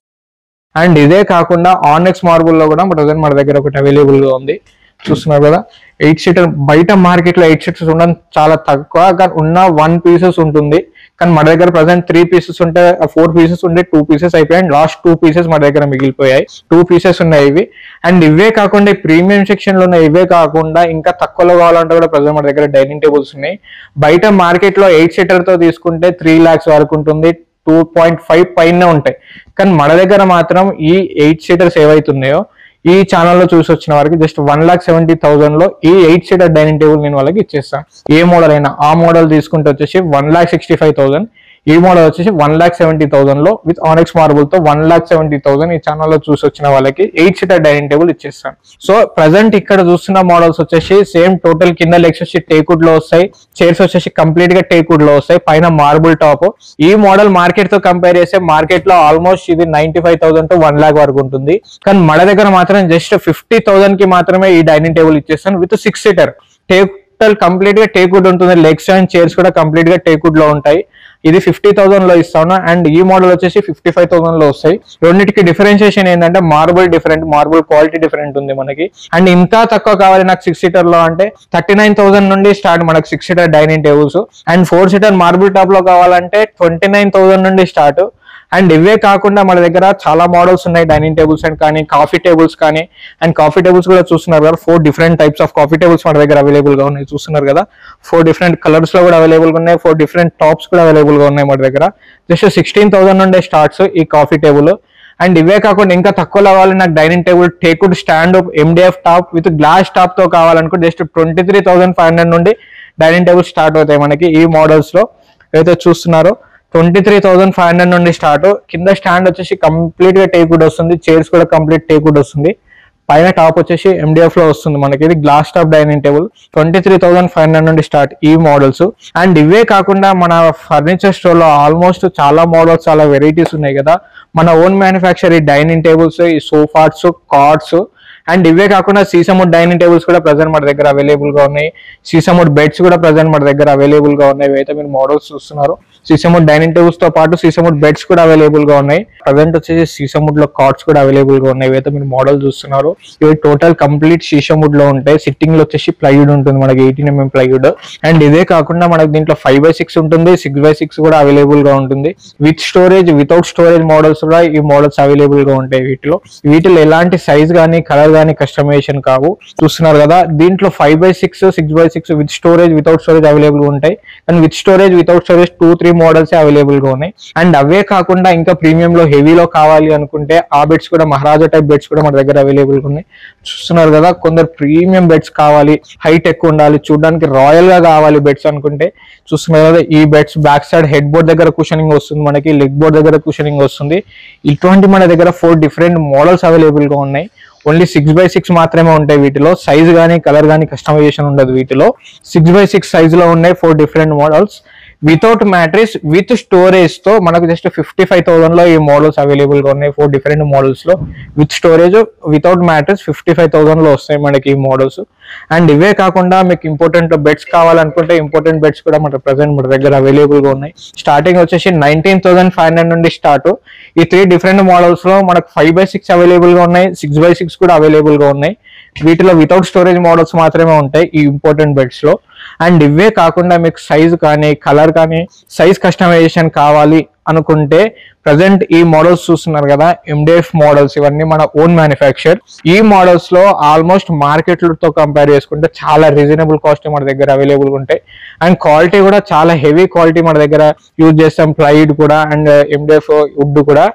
అండ్ ఇదే కాకుండా ఆనెక్స్ మార్బుల్ లో కూడా మన దగ్గర ఒకటి అవైలబుల్ గా ఉంది. చూస్తున్నారు కదా, 8-seater బయట మార్కెట్ లో 8-seaters ఉండడం చాలా తక్కువ, కానీ ఉన్న 1 pieces ఉంటుంది. కానీ మన దగ్గర ప్రెసెంట్ 3 pieces ఉంటే 4 pieces ఉంటే 2 pieces అయిపోయాయి. లాస్ట్ 2 pieces మన దగ్గర మిగిలిపోయాయి. 2 pieces ఉన్నాయి ఇవి. అండ్ ఇవే కాకుండా ప్రీమియం సెక్షన్ లో ఉన్నాయి. ఇవే కాకుండా ఇంకా తక్కువలో కావాలంటే కూడా ప్రెసెంట్ మన దగ్గర డైనింగ్ టేబుల్స్ ఉన్నాయి. బయట మార్కెట్ లో 8-seater తో తీసుకుంటే 3 lakhs వరకు ఉంటుంది, 2.5 పైన ఉంటాయి. కానీ మన దగ్గర మాత్రం ఈ 8-seaters ఏవైతున్నాయో ఈ ఛానల్లో చూసి వచ్చిన వారికి జస్ట్ 1,70,000 లో ఈ 8 సీటర్ డైనింగ్ టేబుల్ నేను వాళ్ళకి ఇచ్చేస్తాను. ఏ మోడల్ అయినా ఆ మోడల్ తీసుకుంటే వచ్చేసి 1,65,000, ఈ మోడల్ వచ్చేసి 1,70,000 లో విత్ ఆనెక్స్ మార్బుల్ తో 1,70,000 ఈ ఛానల్లో చూసి వచ్చిన వాళ్ళకి 8 సీటర్ డైనింగ్ టేబుల్ ఇచ్చేస్తాను. సో ప్రజెంట్ ఇక్కడ చూస్తున్న మోడల్స్ వచ్చేసి సేమ్ టోటల్ కింద లెగ్స్ వచ్చి టేక్వుడ్ లో వస్తాయి, చైర్స్ వచ్చేసి కంప్లీట్ గా టేక్వుడ్ లో వస్తాయి, పైన మార్బుల్ టాప్. ఈ మోడల్ మార్కెట్ తో కంపేర్ చేస్తే మార్కెట్ లో ఆల్మోస్ట్ ఇది 95,000 to 1 lakh వరకు ఉంటుంది. కానీ మన దగ్గర మాత్రం జస్ట్ 50,000 కి మాత్రమే ఈ డైనింగ్ టేబుల్ ఇచ్చేస్తాను విత్ 6 సీటర్. టోటల్ కంప్లీట్ గా టేక్వుడ్ ఉంటుంది, లెగ్స్ అండ్ చైర్స్ కూడా కంప్లీట్ గా టేక్వుడ్ లో ఉంటాయి. ఇది 50,000 లో ఇస్తాను అండ్ ఈ మోడల్ వచ్చేసి 55,000 లో వస్తాయి. రెండింటికి డిఫరెన్షియేషన్ ఏంటంటే marble different, marble quality different ఉంది మనకి. అండ్ ఇంకా తక్కువ కావాలి నాకు 6 సీటర్ లో అంటే 39,000 నుండి స్టార్ట్ మనకు 6 seater dining tables. And 4 seater marble top లో కావాలంటే 29,000 నుండి స్టార్ట్. అండ్ ఇవే కాకుండా మన దగ్గర చాలా మోడల్స్ ఉన్నాయి డైనింగ్ టేబుల్స్ అండ్ కానీ కాఫీ టేబుల్స్ కానీ. అండ్ కాఫీ టేబుల్స్ కూడా చూస్తున్నారు కదా, 4 different types of coffee tables మన దగ్గర అవైలబుల్ గా ఉన్నాయి. చూస్తున్నారు కదా, 4 డిఫరెంట్ కలర్స్ లో కూడా అవైలబుల్ గా ఉన్నాయి, 4 డిఫరెంట్ టాప్స్ కూడా అవైలబుల్ గా ఉన్నాయి మన దగ్గర. జస్ట్ 16,000 నుండే స్టార్ట్స్ ఈ కాఫీ టేబుల్. అండ్ ఇవే కాకుండా ఇంకా తక్కువలో కావాలి నాకు dining table teakwood stand MDF top with glass top తో కావాలనుకుంటే జస్ట్ 23,500 నుండి డైనింగ్ టేబుల్ స్టార్ట్ అవుతాయి మనకి. ఈ మోడల్స్ లో ఏదైతే చూస్తున్నారో 23,500 నుండి స్టార్ట్. కింద స్టాండ్ వచ్చేసి కంప్లీట్ గా టేక్వుడ్ వస్తుంది, చైర్స్ కూడా కంప్లీట్ టేక్వుడ్ వస్తుంది, పైన టాప్ వచ్చేసి MDF లో వస్తుంది మనకి. ఇది గ్లాస్ టాప్ డైనింగ్ టేబుల్ 23,500 నుండి స్టార్ట్ ఈ మోడల్స్. అండ్ ఇవే కాకుండా మన ఫర్నిచర్ స్టోర్ లో ఆల్మోస్ట్ చాలా మోడల్స్, చాలా వెరైటీస్ ఉన్నాయి కదా. మన ఓన్ మ్యానుఫ్యాక్చర్ ఈ డైనింగ్ టేబుల్స్, ఈ సోఫాస్, కార్డ్స్. అండ్ ఇవే కాకుండా సీసముడ్ డైనింగ్ టేబుల్స్ కూడా ప్రజెంట్ మన దగ్గర అవైలబుల్ గా ఉన్నాయి. సీసముడ్ బెడ్స్ కూడా ప్రజెంట్ మన దగ్గర అవైలబుల్ గా ఉన్నాయి. అయితే మీరు మోడల్స్ చూస్తున్నారు, సీసముడ్ డైనింగ్ టేబుల్స్ తో పాటు సీసముడ్ బెడ్స్ కూడా అవైలబుల్ గా ఉన్నాయి. ప్రజెంట్ వచ్చేసి సీసముడ్ లో కార్డ్స్ కూడా అవైలబుల్ గా ఉన్నాయి. అయితే మీరు మోడల్ చూస్తున్నారు, ఇవి టోటల్ కంప్లీట్ సీసముడ్ లో ఉంటాయి. సిట్టింగ్ లో వచ్చేసి ప్లైవుడ్ ఉంటుంది మనకి, 18mm ప్లైవుడ్. అండ్ ఇదే కాకుండా మనకి దీంట్లో 5x6 ఉంటుంది, 6x6 కూడా అవైలబుల్ గా ఉంటుంది. With storage, without storage models కూడా ఈ మోడల్స్ అవైలబుల్ గా ఉంటాయి. వీటిలో ఎలాంటి సైజ్ గానీ కలర్ గానీ కస్టమైజేషన్ కావు. చూస్తున్నారు కదా, దీంట్లో 5x6, 6x6 with storage, without storage available ఉంటాయి. And with storage, without storage 2-3 models available గా ఉన్నాయి. అండ్ అవే కాకుండా ఇంకా ప్రీమియం లో హెవీలో కావాలి అనుకుంటే ఆ బెడ్స్ కూడా, మహారాజా టైప్ బెడ్స్ కూడా మన దగ్గర అవైలబుల్ గా ఉన్నాయి. చూస్తున్నారు కదా, కొందరు ప్రీమియం బెడ్స్ కావాలి, హైట్ ఎక్కువ ఉండాలి, చూడడానికి రాయల్ గా కావాలి బెడ్స్ అనుకుంటే చూస్తున్నారు కదా, ఈ beds back side head board దగ్గర కుషనింగ్ వస్తుంది మనకి, లెగ్ బోర్డ్ దగ్గర కుషనింగ్ వస్తుంది. ఇటువంటి మన దగ్గర 4 డిఫరెంట్ మోడల్స్ అవైలబుల్ గా ఉన్నాయి. ఓన్లీ 6x6 మాత్రమే ఉంటాయి. వీటిలో సైజ్ గానీ కలర్ గానీ కస్టమైజేషన్ ఉండదు. వీటిలో 6x6 సైజ్ లో ఉన్నాయి 4 different models. Without mattress, with storage తో మనకు జస్ట్ 55,000 లో ఈ మోడల్స్ అవైలబుల్ గా ఉన్నాయి. 4 డిఫరెంట్ మోడల్స్ లో విత్ స్టోరేజ్, వితౌట్ మ్యాట్రిస్ 55,000 లో వస్తాయి మనకి ఈ మోడల్స్. అండ్ ఇవే కాకుండా మీకు ఇంపార్టెంట్ బెడ్స్ కావాలనుకుంటే ఇంపార్టెంట్ బెడ్స్ కూడా మన ప్రెసెంట్ మన దగ్గర అవైలబుల్ గా ఉన్నాయి. స్టార్టింగ్ వచ్చేసి 19,500 నుండి స్టార్ట్. ఈ 3 డిఫరెంట్ మోడల్స్ లో మనకు 5x6 అవైలబుల్ గా ఉన్నాయి, 6x6 కూడా అవైలబుల్ గా ఉన్నాయి. వీటిలో వితౌట్ స్టోరేజ్ మోడల్స్ మాత్రమే ఉంటాయి ఈ ఇంపార్టెంట్ బెడ్స్ లో. అండ్ ఇవే కాకుండా మీకు సైజ్ కానీ కలర్ కానీ సైజ్ కస్టమైజేషన్ కావాలి అనుకుంటే ప్రజెంట్ ఈ మోడల్స్ చూస్తున్నారు కదా, MDF మోడల్స్, ఇవన్నీ మన ఓన్ మ్యానుఫ్యాక్చర్. ఈ మోడల్స్ లో ఆల్మోస్ట్ మార్కెట్ తో కంపేర్ చేసుకుంటే చాలా రీజనబుల్ కాస్ట్ మన దగ్గర అవైలబుల్ ఉంటాయి. అండ్ క్వాలిటీ కూడా చాలా హెవీ క్వాలిటీ మన దగ్గర యూజ్ చేస్తాం, ప్లైవుడ్ కూడా అండ్ MDF వుడ్ కూడా.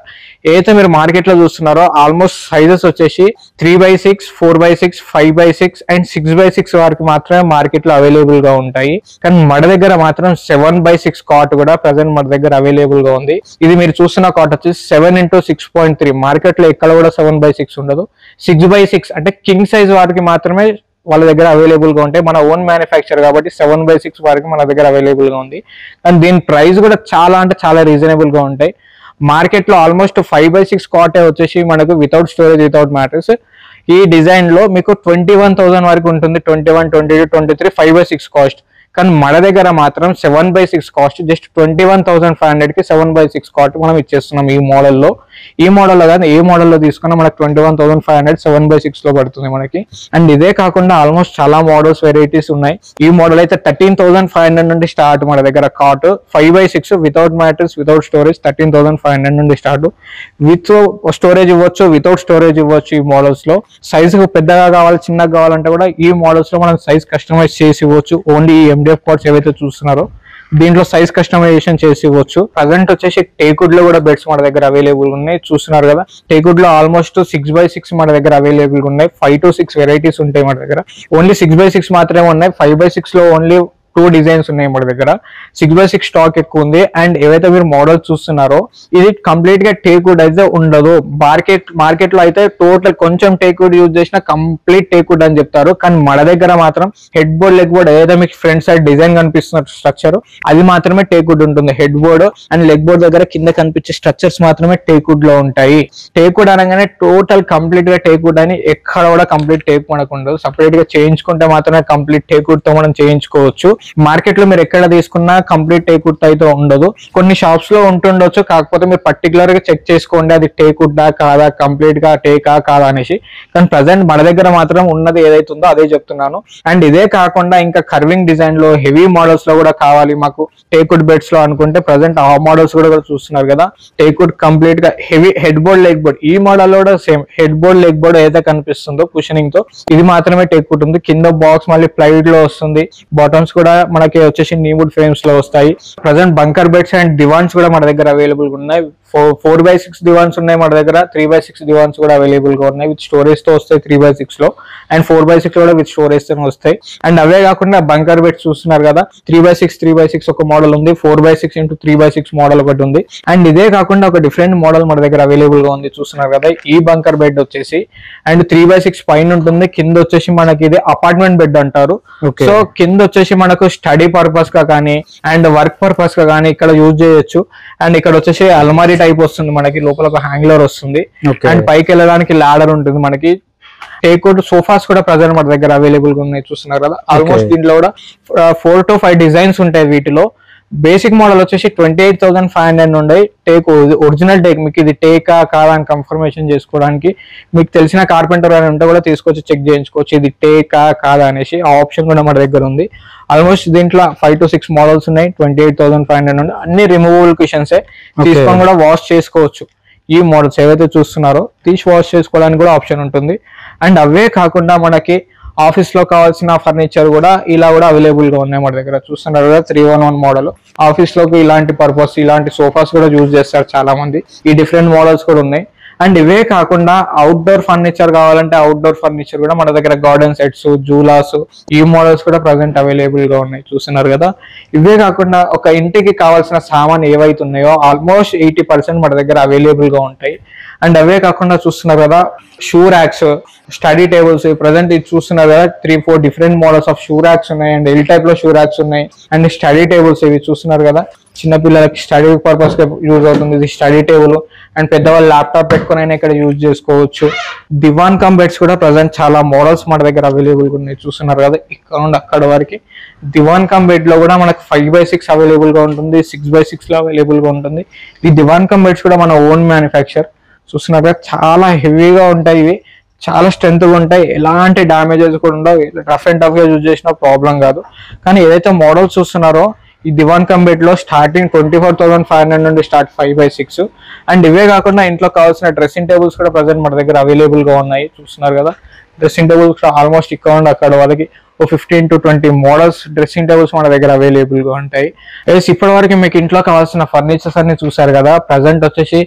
ఏదైతే మీరు మార్కెట్ లో చూస్తున్నారో ఆల్మోస్ట్ సైజెస్ వచ్చేసి 3x6, 4x6, 5x6 and 6x6 వరకు మాత్రమే మార్కెట్ లో అవైలబుల్ గా ఉంటాయి. కానీ మన దగ్గర మాత్రం 7x6 కాట్ కూడా ప్రెసెంట్ మన దగ్గర అవైలబుల్ గా ఉంది. ఇది మీరు చూస్తున్న కాట్ వచ్చేసి 7x6.3. మార్కెట్ లో ఎక్కడ కూడా 7x6 ఉండదు. 6x6 అంటే కింగ్ సైజ్ వారికి మాత్రమే వాళ్ళ దగ్గర అవైలబుల్ గా ఉంటాయి. మన ఓన్ మ్యానుఫ్యాక్చర్ కాబట్టి 7x6 వరకు మన దగ్గర అవైలబుల్ గా ఉంది. అండ్ దీని ప్రైస్ కూడా చాలా అంటే చాలా రీజనబుల్ గా ఉంటాయి. మార్కెట్ లో ఆల్మోస్ట్ 5x6 కాటే వచ్చేసి మనకు వితౌట్ స్టోరేజ్, వితౌట్ మ్యాట్రిస్ ఈ డిజైన్ లో మీకు 21,000 వరకు ఉంటుంది. 21, 22, 23 5x6 కాస్ట్. కానీ మన దగ్గర మాత్రం 7x6 కాస్ట్ జస్ట్ 21,500 కి 7x6 కాస్ట్ మనం ఇచ్చేస్తున్నాం ఈ మోడల్లో. ఈ మోడల్లో కానీ ఏ మోడల్లో తీసుకున్నా మనకు 21,500 7x6 లో పడుతుంది మనకి. అండ్ ఇదే కాకుండా ఆల్మోస్ట్ చాలా మోడల్స్ వెరైటీస్ ఉన్నాయి. ఈ మోడల్ అయితే 13,500 నుండి స్టార్ట్ మన దగ్గర cot 5x6 without mattress, without storage 13,500 నుండి స్టార్ట్. విత్ స్టోరేజ్ ఇవ్వచ్చు, వితౌట్ స్టోరేజ్ ఇవ్వచ్చు. ఈ మోడల్స్ లో సైజ్ పెద్దగా కావాలి, చిన్నగా కావాలంటే కూడా ఈ మోడల్స్ లో మనం సైజ్ కస్టమైజ్ చేసి ఇవ్వచ్చు. ఓన్లీ MDF పార్ట్స్ ఏవైతే చూస్తున్నారో దీంట్లో సైజ్ కస్టమైజేషన్ చేసి ఇవ్వచ్చు. ప్రజెంట్ వచ్చేసి టేక్వుడ్ లో కూడా బెడ్స్ మన దగ్గర అవైలబుల్ ఉన్నాయి. చూస్తున్నారు కదా, టేక్వుడ్ లో ఆల్మోస్ట్ 6x6 మన దగ్గర అవైలబుల్ ఉన్నాయి. 5 to 6 వెరైటీస్ ఉంటాయి మన దగ్గర. ఓన్లీ 6x6 మాత్రమే ఉన్నాయి. 5x6 లో ఓన్లీ 2 డిజైన్స్ ఉన్నాయి మన దగ్గర. 6x6 స్టాక్ ఎక్కువ ఉంది. అండ్ ఏవైతే మీరు మోడల్ చూస్తున్నారో ఇది కంప్లీట్ గా టేక్వుడ్ అయితే ఉండదు. మార్కెట్ లో అయితే టోటల్ కొంచెం టేక్వుడ్ యూజ్ చేసిన కంప్లీట్ టేక్వుడ్ అని చెప్తారు. కానీ మన దగ్గర మాత్రం హెడ్ బోర్డ్ లెగ్ బోర్డ్ ఏదైతే మీకు ఫ్రంట్ సైడ్ డిజైన్ కనిపిస్తున్న స్ట్రక్చర్ అది మాత్రమే టేక్వుడ్ ఉంటుంది. Head board and leg board దగ్గర కింద కనిపించే స్ట్రక్చర్స్ మాత్రమే టేక్వుడ్ లో ఉంటాయి. టేక్వుడ్ అనగానే టోటల్ కంప్లీట్ గా టేక్వుడ్ అని ఎక్కడ కూడా కంప్లీట్ టేక్ మనకు ఉండదు. సపరేట్ గా చేయించుకుంటే మాత్రమే కంప్లీట్ టేక్వుడ్ తో మనం చేయించుకోవచ్చు. మార్కెట్ లో మీరు ఎక్కడ తీసుకున్నా కంప్లీట్ టేక్వుడ్ అయితే ఉండదు. కొన్ని షాప్స్ లో ఉంటుండొచ్చు, కాకపోతే మీరు పర్టికులర్ గా చెక్ చేసుకోండి అది టేక్వుడ్ కాదా, కంప్లీట్ గా టేకా కాదా అనేసి. కానీ ప్రజెంట్ మన దగ్గర మాత్రం ఉన్నది ఏదైతే ఉందో అదే చెప్తున్నాను. అండ్ ఇదే కాకుండా ఇంకా కర్వింగ్ డిజైన్ లో హెవీ మోడల్స్ లో కూడా కావాలి మాకు టేక్వుడ్ బెడ్స్ లో అనుకుంటే ప్రజెంట్ ఆ మోడల్స్ కూడా చూస్తున్నారు కదా. టేక్వుడ్ కంప్లీట్ గా heavy head board leg board, ఈ మోడల్ లో కూడా same head board leg board ఏదైతే కనిపిస్తుందో కుషనింగ్ తో ఇది మాత్రమే టేక్వుడ్ ఉంది. కింద బాక్స్ మళ్ళీ ప్లైవుడ్ లో వస్తుంది. బాటమ్స్ కూడా మనకి వచ్చేసి నీవుడ్ ఫ్రేమ్స్ లో వస్తాయి. ప్రజెంట్ బంకర్ బెడ్స్ అండ్ డివాన్స్ కూడా మన దగ్గర అవైలబుల్ ఉన్నాయి. 4x6 డివాన్స్ ఉన్నాయి మన దగ్గర. 3x6 డివాన్స్ కూడా అవైలబుల్ గా ఉన్నాయి. విత్ స్టోరేజ్ తో వస్తాయి 3x6 లో. అండ్ 4x6 కూడా విత్ స్టోరేజ్ తో వస్తాయి. అండ్ అవే కాకుండా బంకర్ బెడ్స్ చూస్తున్నారు కదా, 3x6 ఒక మోడల్ ఉంది. 4x6 into 3x6 మోడల్ ఒకటి ఉంది. అండ్ ఇదే కాకుండా ఒక డిఫరెంట్ మోడల్ మన దగ్గర అవైలబుల్ గా ఉంది. చూస్తున్నారు కదా, ఈ బంకర్ బెడ్ వచ్చేసి అండ్ 3x6 పైన ఉంటుంది. కింద వచ్చేసి మనకి ఇది అపార్ట్మెంట్ బెడ్ అంటారు. సో కింద వచ్చేసి మనకు స్టడీ పర్పస్ గా కానీ అండ్ వర్క్ పర్పస్ గా కానీ ఇక్కడ యూజ్ చేయొచ్చు. అండ్ ఇక్కడ వచ్చేసి అల్మారీ టైప్ వస్తుంది మనకి, లోపల ఒక హ్యాంగ్లర్ వస్తుంది. అండ్ పైకి వెళ్ళడానికి లాడర్ ఉంటుంది మనకి. టేక్వుడ్ సోఫాస్ కూడా ప్రజెంట్ మన దగ్గర అవైలబుల్ గా ఉన్నాయి. చూస్తున్నారు కదా, ఆల్మోస్ట్ దీంట్లో కూడా 4 to 5 డిజైన్స్ ఉంటాయి. వీటిలో బేసిక్ మోడల్ వచ్చేసి 28,500 నుండి టేక్ ఒరిజినల్ టేక్. మీకు ఇది టేకా కాదా అని కన్ఫర్మేషన్ చేసుకోవడానికి మీకు తెలిసిన కార్పెంటర్ అని ఉంటే కూడా తీసుకొచ్చి చెక్ చేయించుకోవచ్చు ఇది టేకా కాదా అనేసి. ఆ ఆప్షన్ కూడా మన దగ్గర ఉంది. ఆల్మోస్ట్ దీంట్లో 5 to 6 మోడల్స్ ఉన్నాయి. 28,500 నుండి అన్ని రిమూవబుల్ కుషన్సే. తీసుకొని కూడా వాష్ చేసుకోవచ్చు. ఈ మోడల్స్ ఏవైతే చూస్తున్నారో తీసి వాష్ చేసుకోవడానికి కూడా ఆప్షన్ ఉంటుంది. అండ్ అవే కాకుండా మనకి ఆఫీస్ లో కావాల్సిన ఫర్నిచర్ కూడా ఇలా కూడా అవైలబుల్ గా ఉన్నాయి మన దగ్గర. చూస్తున్నారు కదా, 311 మోడల్. ఆఫీస్ లోకి ఇలాంటి పర్పస్ ఇలాంటి సోఫాస్ కూడా యూజ్ చేస్తారు చాలా మంది. ఈ డిఫరెంట్ మోడల్స్ కూడా ఉన్నాయి. అండ్ ఇవే కాకుండా అవుట్డోర్ ఫర్నిచర్ కావాలంటే అవుట్డోర్ ఫర్నిచర్ కూడా మన దగ్గర గార్డెన్ సెట్స్, జూలాస్ ఈ మోడల్స్ కూడా ప్రజెంట్ అవైలబుల్ గా ఉన్నాయి. చూస్తున్నారు కదా, ఇవే కాకుండా ఒక ఇంటికి కావాల్సిన సామాన్ ఏవైతే ఉన్నాయో ఆల్మోస్ట్ 80% మన దగ్గర అవైలబుల్ గా ఉంటాయి. అండ్ అవే కాకుండా చూస్తున్నారు కదా, shoe racks, study tables. Present ఇది చూస్తున్నారు కదా, 3-4 different models of shoe racks ఉన్నాయి. అండ్ ఎల్ టైప్ లో షూ ర్యాక్స్ ఉన్నాయి. అండ్ స్టడీ టేబుల్స్ ఇవి చూస్తున్నారు కదా, చిన్నపిల్లలకి స్టడీ పర్పస్ గా యూజ్ అవుతుంది ఇది స్టడీ టేబుల్. అండ్ పెద్దవాళ్ళు ల్యాప్టాప్ పెట్టుకుని అయినా ఇక్కడ యూజ్ చేసుకోవచ్చు. దివాన్ కమ్ బెడ్స్ కూడా ప్రజెంట్ చాలా మోడల్స్ మన దగ్గర అవైలబుల్ గా ఉన్నాయి. చూస్తున్నారు కదా, ఇక్కడ నుండి అక్కడ వరకు దివాన్ కమ్ బెడ్ లో కూడా మనకు 5x6 అవైలబుల్ గా ఉంటుంది. 6x6 లో అవైలబుల్ గా ఉంటుంది. ఈ దివాన్ కమ్ బెడ్స్ కూడా మన ఓన్ మ్యానుఫ్యాక్చర్. చూస్తున్నారు కదా, చాలా హెవీగా ఉంటాయి. ఇవి చాలా స్ట్రెంత్ గా ఉంటాయి. ఎలాంటి డ్యామేజెస్ కూడా ఉండవు. రఫ్ అండ్ టఫ్ గా యూజ్ చేసిన ప్రాబ్లం కాదు. కానీ ఏదైతే మోడల్స్ చూస్తున్నారో ఈ దివాన్ కమ్ బెడ్ లో స్టార్టింగ్ 24,500 నుండి స్టార్ట్ 5x6. అండ్ ఇవే కాకుండా ఇంట్లో కావాల్సిన డ్రెస్సింగ్ టేబుల్స్ కూడా ప్రజెంట్ మన దగ్గర అవైలబుల్ గా ఉన్నాయి. చూస్తున్నారు కదా, డ్రెస్సింగ్ టేబుల్స్ ఆల్మోస్ట్ ఇక్కడ నుండి అక్కడ వరకు 15 to 20 మోడల్స్ డ్రెస్సింగ్ టేబుల్స్ మన దగ్గర అవైలబుల్ గా ఉంటాయి. ఇప్పటి వరకు మీకు ఇంట్లో కావాల్సిన ఫర్నిచర్స్ అన్ని చూసారు కదా. ప్రజెంట్ వచ్చేసి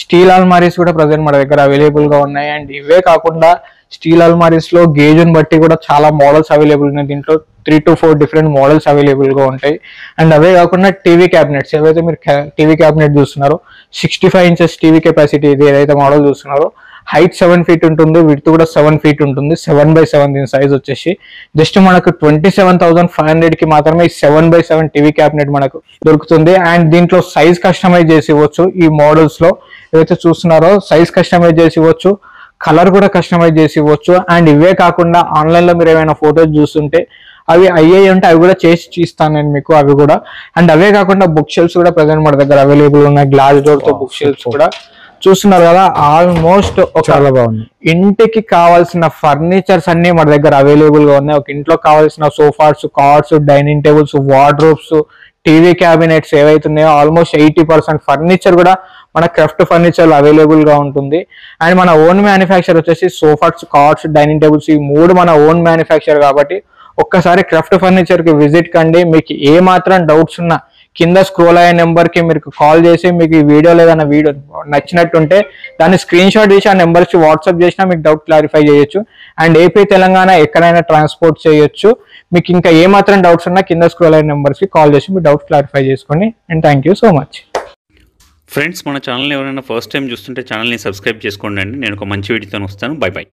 స్టీల్ అల్మారీస్ కూడా ప్రజెంట్ మన దగ్గర అవైలబుల్ గా ఉన్నాయి. అండ్ ఇవే కాకుండా స్టీల్ అల్మారీస్ లో గేజ్ ని బట్టి కూడా చాలా మోడల్స్ అవైలబుల్ ఉన్నాయి. దీంట్లో 3 to 4 డిఫరెంట్ మోడల్స్ అవైలబుల్ గా ఉంటాయి. అండ్ అవే కాకుండా టీవీ క్యాబినెట్స్, ఏవైతే మీరు టీవీ క్యాబినెట్ చూస్తున్నారో 65 inches టీవీ కెపాసిటీ ఇది ఏదైతే మోడల్ చూస్తున్నారో హైట్ 7 feet ఉంటుంది. విడ్త్ కూడా 7 feet ఉంటుంది. 7x7 దీని సైజ్ వచ్చేసి జస్ట్ మనకు 27,500 కి మాత్రమే 7x7 టీవీ క్యాబినెట్ మనకు దొరుకుతుంది. అండ్ దీంట్లో సైజ్ కస్టమైజ్ చేసి ఇవ్వచ్చు. ఈ మోడల్స్ లో ఏవైతే చూస్తున్నారో సైజ్ కస్టమైజ్ చేసి ఇవ్వచ్చు, కలర్ కూడా కస్టమైజ్ చేసి ఇవ్వచ్చు. అండ్ ఇవే కాకుండా ఆన్లైన్ లో మీరు ఏమైనా ఫోటోస్ చూస్తుంటే అవి అయ్యాయి అంటే అవి కూడా చేసి ఇస్తాను నేను మీకు అవి కూడా. అండ్ అవే కాకుండా బుక్ షెల్ఫ్స్ కూడా ప్రజెంట్ మన దగ్గర అవైలబుల్ ఉన్నాయి. గ్లాస్ డోర్ తో బుక్ షెల్ఫ్స్ కూడా చూస్తున్నారు కదా. ఆల్మోస్ట్ చాలా బాగుంది. ఇంటికి కావాల్సిన ఫర్నిచర్స్ అన్ని మన దగ్గర అవైలబుల్ గా ఉన్నాయి. ఒక ఇంట్లో కావాల్సిన sofas, cards, dining tables, wardrobes, TV cabinets ఏవైతే ఉన్నాయో ఆల్మోస్ట్ 80% ఫర్నిచర్ కూడా మన క్రాఫ్ట్ ఫర్నిచర్ అవైలబుల్ గా ఉంటుంది. అండ్ మన ఓన్ మ్యానుఫ్యాక్చర్ వచ్చేసి సోఫాస్, కార్డ్స్, డైనింగ్ టేబుల్స్ ఈ 3 మన ఓన్ మ్యానుఫ్యాక్చర్ కాబట్టి ఒక్కసారి క్రాఫ్ట్ ఫర్నిచర్ కి విజిట్ కండి. మీకు ఏ మాత్రం డౌట్స్ ఉన్నా కింద స్క్రోల్ అయ్యే నెంబర్కి మీరు కాల్ చేసి మీకు ఈ వీడియోలో ఏదైనా వీడియో నచ్చినట్టుంటే దాన్ని స్క్రీన్ షాట్ తీసి ఆ నెంబర్కి వాట్సాప్ చేసినా మీకు డౌట్ క్లారిఫై చేయొచ్చు. అండ్ ఏపీ తెలంగాణ ఎక్కడైనా ట్రాన్స్పోర్ట్ చేయొచ్చు. మీకు ఇంకా ఏమాత్రం డౌట్స్ ఉన్నా కింద స్క్రోల్ అయ్యే నెంబర్స్కి కాల్ చేసి మీ డౌట్ క్లారిఫై చేసుకోండి. And thank you so much. Friends, మన ఛానల్ ఎవరైనా ఫస్ట్ టైం చూస్తుంటే ఛానల్ని సబ్స్క్రైబ్ చేసుకోండి అండి. నేను ఒక మంచి వీడియోతో వస్తాను. By by.